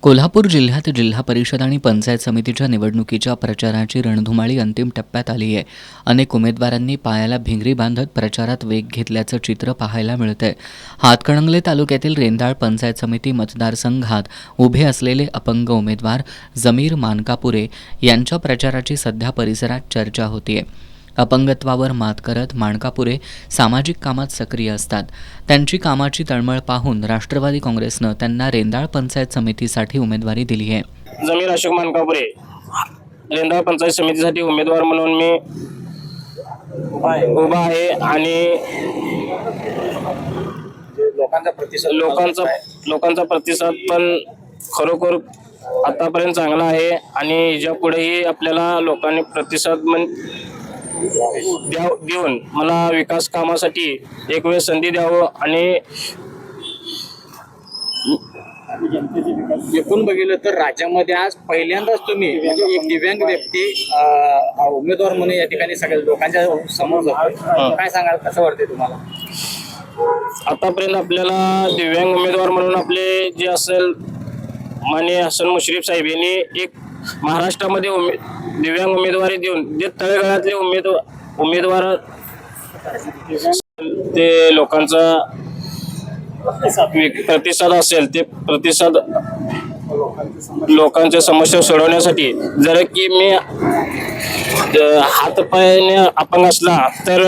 कोल्हापूर जिल्ह्यात जिल्हा परिषद आणि पंचायत समितीच्या निवडणुकीच्या प्रचाराची रणधुमाळी अंतिम टप्प्यात आली आहे. अनेक उमेदवारांनी पायाला भिंगरी बांधत प्रचारात वेग घेतल्याचं चित्र पाहायला मिळतंय. हातकणंगले तालुक्यातील रेंदाळ पंचायत समिती मतदारसंघात उभे असलेले अपंग उमेदवार जमीर मानकापुरे यांच्या प्रचाराची सध्या परिसरात चर्चा होतीये. अपंगत्वावर मात करत मानकापुरे सामाजिक कामात सक्रिय असतात. त्यांची कामाची तळमळ पाहून राष्ट्रवादी काँग्रेसनं त्यांना रेंदाळ पंचायत समितीसाठी उमेदवारी दिली आहे. जमीर अशोक मानकापुरे रेंदाळ पंचायत समितीसाठी उमेदवार म्हणून मी उभा आहे आणि लोकांचा प्रतिसाद पण खरोखर आतापर्यंत चांगला आहे आणि याच्या पुढेही आपल्याला लोकांनी प्रतिसाद देऊन मला विकास कामासाठी एक वेळ संधी द्यावं आणि एकूण बघितलं तर राज्यामध्ये आज पहिल्यांदाच तुम्ही म्हणजे एक दिव्यांग व्यक्ती उमेदवार म्हणून या ठिकाणी सगळ्या लोकांच्या समोर जातो. काय सांगाल, कसं वाटतंय तुम्हाला? आतापर्यंत आपल्याला दिव्यांग उमेदवार म्हणून आपले जे असेल माननीय हसन मुश्रीफ साहेब यांनी एक महाराष्ट्रामध्ये दिव्यांग उमेदवारी देऊन जे तळेगाळातले उमेदवार ते लोकांचा प्रतिसाद असेल ते प्रतिसाद लोकांच्या समस्या सोडवण्यासाठी जर की मी हातपायाने अपंग असला तर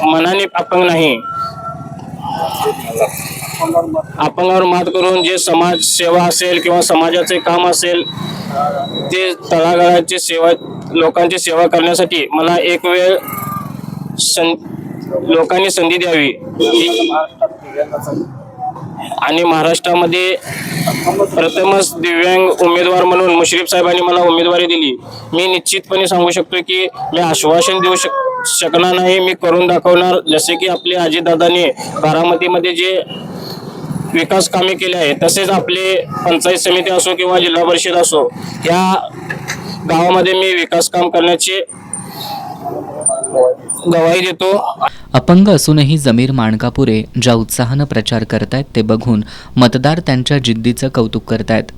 मनाने अपंग नाही, अपंगावर मात करून जे समाज सेवा असेल किंवा समाजाचे काम असेल ते तळागाळाची सेवा लोकांची सेवा करण्यासाठी मला एक वेळ लोकांनी संधी द्यावी आणि महाराष्ट्रामध्ये प्रथमच दिव्यांग उमेदवार म्हणून मुश्रीफ साहेबांनी मला उमेदवारी दिली. मी निश्चितपणे सांगू शकतो की मी आश्वासन देऊ शकणार नाही, मी करून दाखवणार. जसे की आपले अजितदादांनी बारामतीमध्ये जे विकास कामे केले आहे तसेच आपले पंचायत समिती असो किंवा जिल्हा परिषद असो या गावामध्ये मी विकास काम करण्याची गवाही देतो. अपंग असूनही जमीर मानकापुरे ज्या उत्साहानं प्रचार करतायत ते बघून मतदार त्यांच्या जिद्दीचं कौतुक करतायत.